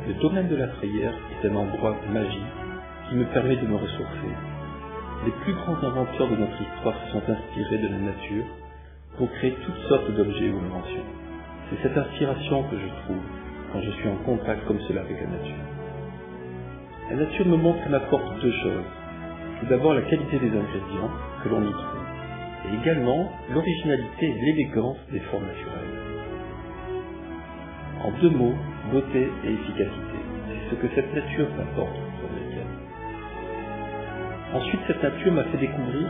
Le domaine de la Frayère est un endroit magique qui me permet de me ressourcer. Les plus grands inventeurs de notre histoire se sont inspirés de la nature pour créer toutes sortes d'objets ou inventions. C'est cette inspiration que je trouve quand je suis en contact comme cela avec la nature. La nature me montre et m'apporte deux choses. Tout d'abord la qualité des ingrédients que l'on y trouve, et également l'originalité et l'élégance des formes naturelles. En deux mots, beauté et efficacité. C'est ce que cette nature m'apporte sur les miennes. Ensuite, cette nature m'a fait découvrir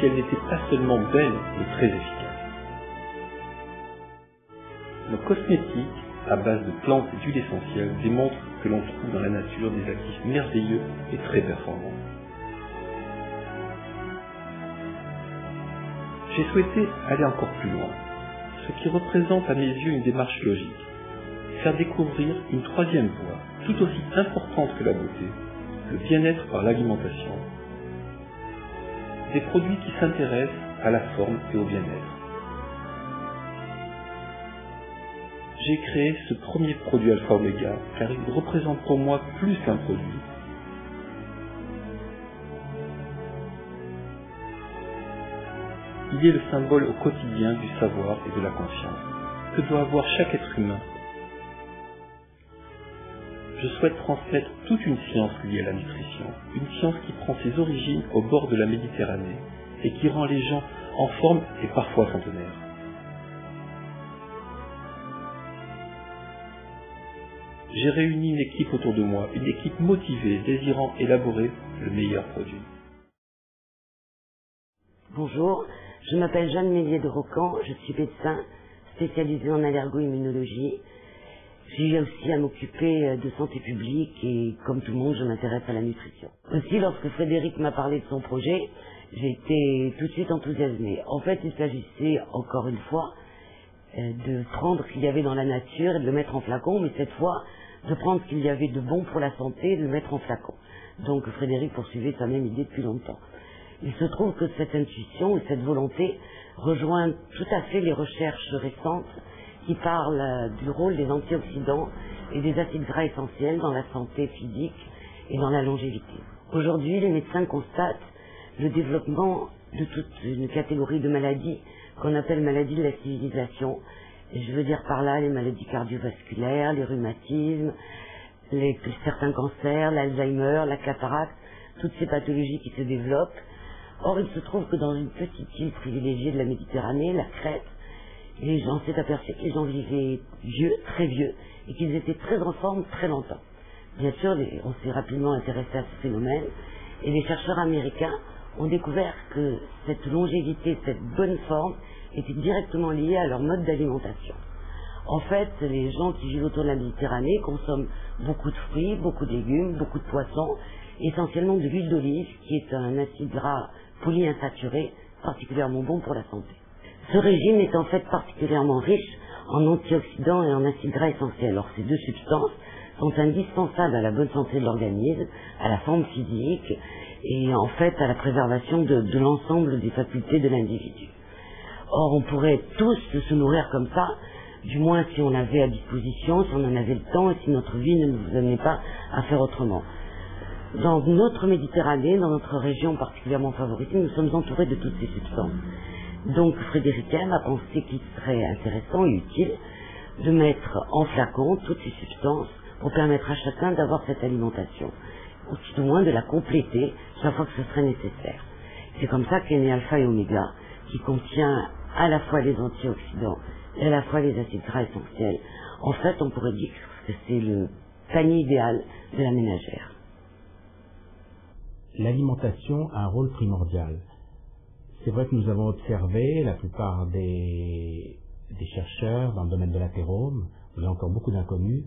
qu'elle n'était pas seulement belle, mais très efficace. Nos cosmétiques, à base de plantes et d'huiles essentielles, démontrent que l'on trouve dans la nature des actifs merveilleux et très performants. J'ai souhaité aller encore plus loin, ce qui représente à mes yeux une démarche logique. Faire découvrir une troisième voie, tout aussi importante que la beauté, le bien-être par l'alimentation. Des produits qui s'intéressent à la forme et au bien-être. J'ai créé ce premier produit Alpha Omega car il représente pour moi plus qu'un produit. Il est le symbole au quotidien du savoir et de la conscience que doit avoir chaque être humain. Je souhaite transmettre toute une science liée à la nutrition, une science qui prend ses origines au bord de la Méditerranée et qui rend les gens en forme et parfois centenaires. J'ai réuni une équipe autour de moi, une équipe motivée, désirant élaborer le meilleur produit. Bonjour, je m'appelle Jeanne Mélier de Rocan, je suis médecin spécialisée en allergo-immunologie. J'ai aussi à m'occuper de santé publique et comme tout le monde, je m'intéresse à la nutrition. Aussi, lorsque Frédéric m'a parlé de son projet, j'ai été tout de suite enthousiasmée. En fait, il s'agissait encore une fois de prendre ce qu'il y avait dans la nature et de le mettre en flacon, mais cette fois, de prendre ce qu'il y avait de bon pour la santé et de le mettre en flacon. Donc Frédéric poursuivait sa même idée depuis longtemps. Il se trouve que cette intuition et cette volonté rejoignent tout à fait les recherches récentes qui parlent du rôle des antioxydants et des acides gras essentiels dans la santé physique et dans la longévité. Aujourd'hui, les médecins constatent le développement de toute une catégorie de maladies qu'on appelle maladies de la civilisation. Et je veux dire par là les maladies cardiovasculaires, les rhumatismes, certains cancers, l'Alzheimer, la cataracte, toutes ces pathologies qui se développent. Or, il se trouve que dans une petite île privilégiée de la Méditerranée, la Crète, les gens s'est aperçu que les gens vivaient vieux, très vieux, et qu'ils étaient très en forme très longtemps. Bien sûr, on s'est rapidement intéressé à ce phénomène, et les chercheurs américains ont découvert que cette longévité, cette bonne forme, était directement liée à leur mode d'alimentation. En fait, les gens qui vivent autour de la Méditerranée consomment beaucoup de fruits, beaucoup de légumes, beaucoup de poissons, essentiellement de l'huile d'olive, qui est un acide gras polyinsaturé, particulièrement bon pour la santé. Ce régime est en fait particulièrement riche en antioxydants et en acides gras essentiels. Alors ces deux substances sont indispensables à la bonne santé de l'organisme, à la forme physique et en fait à la préservation de l'ensemble des facultés de l'individu. Or on pourrait tous se nourrir comme ça, du moins si on avait à disposition, si on en avait le temps et si notre vie ne nous amenait pas à faire autrement. Dans notre Méditerranée, dans notre région particulièrement favorisée, nous sommes entourés de toutes ces substances. Donc Frédéric M a pensé qu'il serait intéressant et utile de mettre en flacon toutes ces substances pour permettre à chacun d'avoir cette alimentation, ou tout au moins de la compléter chaque fois que ce serait nécessaire. C'est comme ça qu'est né Alpha et Oméga, qui contient à la fois les antioxydants et à la fois les acides gras essentiels. En fait, on pourrait dire que c'est le panier idéal de la ménagère. L'alimentation a un rôle primordial. C'est vrai que nous avons observé, la plupart des chercheurs dans le domaine de l'athérome, il y a encore beaucoup d'inconnus,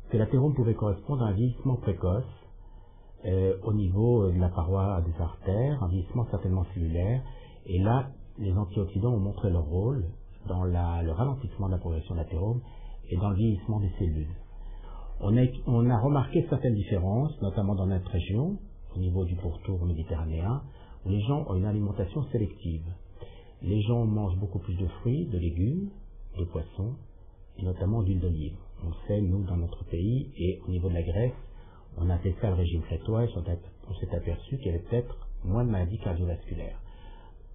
que l'athérome pouvait correspondre à un vieillissement précoce au niveau de la paroi des artères, un vieillissement certainement cellulaire, et là, les antioxydants ont montré leur rôle dans le ralentissement de la progression de l'athérome et dans le vieillissement des cellules. On a remarqué certaines différences, notamment dans notre région, au niveau du pourtour méditerranéen, où les gens ont une alimentation sélective. Les gens mangent beaucoup plus de fruits, de légumes, de poissons, et notamment d'huile d'olive. On le sait, nous, dans notre pays, et au niveau de la graisse, on a fait ça le régime crétois et on s'est aperçu qu'il y avait peut-être moins de maladies cardiovasculaires.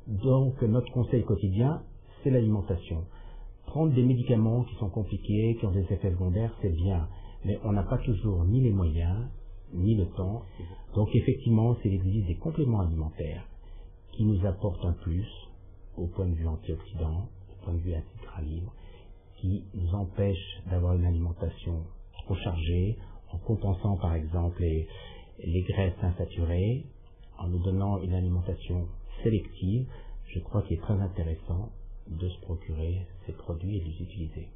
Donc, notre conseil quotidien, c'est l'alimentation. Prendre des médicaments qui sont compliqués, qui ont des effets secondaires, c'est bien, mais on n'a pas toujours ni les moyens, ni le temps. Donc, effectivement, s'il existe des compléments alimentaires qui nous apportent un plus au point de vue antioxydant, au point de vue acide gras libre, qui nous empêchent d'avoir une alimentation trop chargée, en compensant par exemple les graisses insaturées, en nous donnant une alimentation sélective, je crois qu'il est très intéressant de se procurer ces produits et de les utiliser.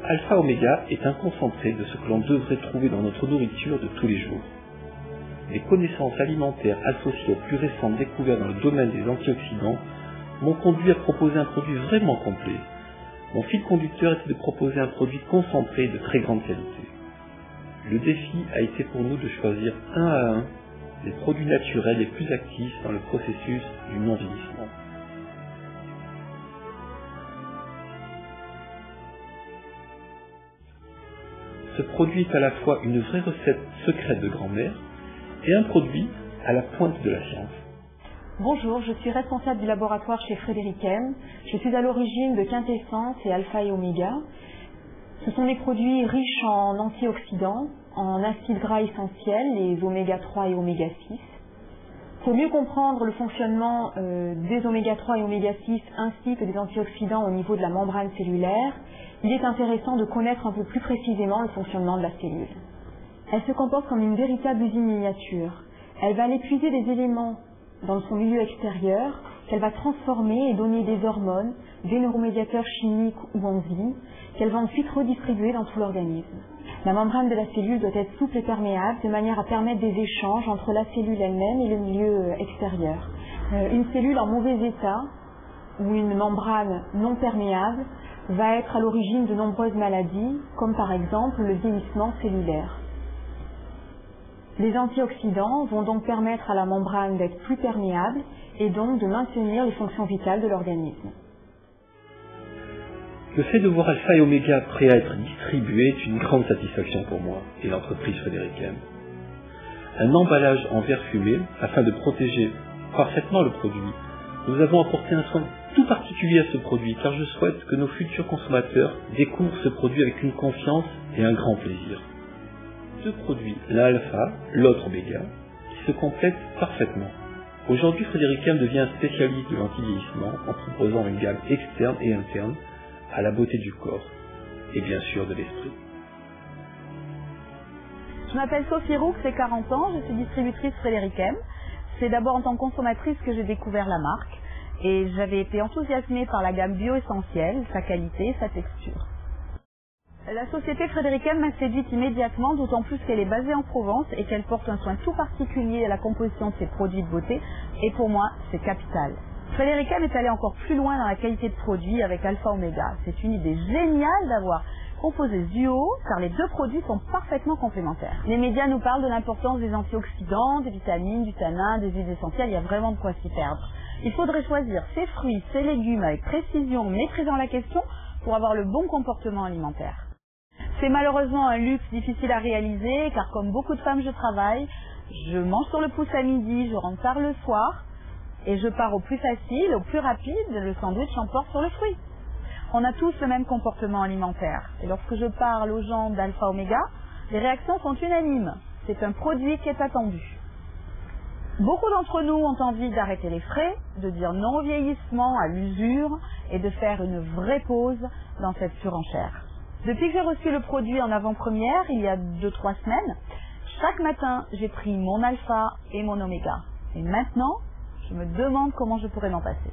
Alpha-oméga est un concentré de ce que l'on devrait trouver dans notre nourriture de tous les jours. Les connaissances alimentaires associées aux plus récentes découvertes dans le domaine des antioxydants m'ont conduit à proposer un produit vraiment complet. Mon fil conducteur était de proposer un produit concentré de très grande qualité. Le défi a été pour nous de choisir un à un les produits naturels les plus actifs dans le processus du non-vieillissement. Ce produit est à la fois une vraie recette secrète de grand-mère et un produit à la pointe de la science. Bonjour, je suis responsable du laboratoire chez Frédéric M. Je suis à l'origine de Quintessence et Alpha et Oméga. Ce sont des produits riches en antioxydants, en acides gras essentiels, les oméga 3 et oméga 6. Pour mieux comprendre le fonctionnement des oméga 3 et oméga 6 ainsi que des antioxydants au niveau de la membrane cellulaire, il est intéressant de connaître un peu plus précisément le fonctionnement de la cellule. Elle se comporte comme une véritable usine miniature. Elle va aller puiser des éléments dans son milieu extérieur qu'elle va transformer et donner des hormones, des neuromédiateurs chimiques ou enzymes qu'elle va ensuite redistribuer dans tout l'organisme. La membrane de la cellule doit être souple et perméable de manière à permettre des échanges entre la cellule elle-même et le milieu extérieur. Une cellule en mauvais état ou une membrane non perméable va être à l'origine de nombreuses maladies, comme par exemple le vieillissement cellulaire. Les antioxydants vont donc permettre à la membrane d'être plus perméable et donc de maintenir les fonctions vitales de l'organisme. Le fait de voir Alpha et Oméga prêts à être distribués est une grande satisfaction pour moi et l'entreprise Frédéric M. Un emballage en verre fumé afin de protéger parfaitement le produit. Nous avons apporté un soin tout particulier à ce produit car je souhaite que nos futurs consommateurs découvrent ce produit avec une confiance et un grand plaisir. Deux produits, l'un alpha, l'autre oméga, qui se complètent parfaitement. Aujourd'hui, Frédéric M devient un spécialiste de l'anti-vieillissement en proposant une gamme externe et interne à la beauté du corps et bien sûr de l'esprit. Je m'appelle Sophie Roux, j'ai 40 ans, je suis distributrice Frédéric M. C'est d'abord en tant que consommatrice que j'ai découvert la marque et j'avais été enthousiasmée par la gamme bio-essentielle, sa qualité, sa texture. La société Frédéric M m'a séduite immédiatement, d'autant plus qu'elle est basée en Provence et qu'elle porte un soin tout particulier à la composition de ses produits de beauté, et pour moi, c'est capital. Frédéric M est allé encore plus loin dans la qualité de produit avec Alpha Oméga. C'est une idée géniale d'avoir composé duo, car les deux produits sont parfaitement complémentaires. Les médias nous parlent de l'importance des antioxydants, des vitamines, du tanin, des huiles essentielles, il y a vraiment de quoi s'y perdre. Il faudrait choisir ses fruits, ses légumes avec précision, maîtrisant la question, pour avoir le bon comportement alimentaire. C'est malheureusement un luxe difficile à réaliser, car comme beaucoup de femmes, je travaille, je mange sur le pouce à midi, je rentre tard le soir, et je pars au plus facile, au plus rapide, le sandwich emporte sur le fruit. On a tous le même comportement alimentaire, et lorsque je parle aux gens d'Alpha Oméga, les réactions sont unanimes. C'est un produit qui est attendu. Beaucoup d'entre nous ont envie d'arrêter les frais, de dire non au vieillissement, à l'usure, et de faire une vraie pause dans cette surenchère. Depuis que j'ai reçu le produit en avant-première, il y a 2-3 semaines, chaque matin, j'ai pris mon alpha et mon oméga. Et maintenant, je me demande comment je pourrais m'en passer.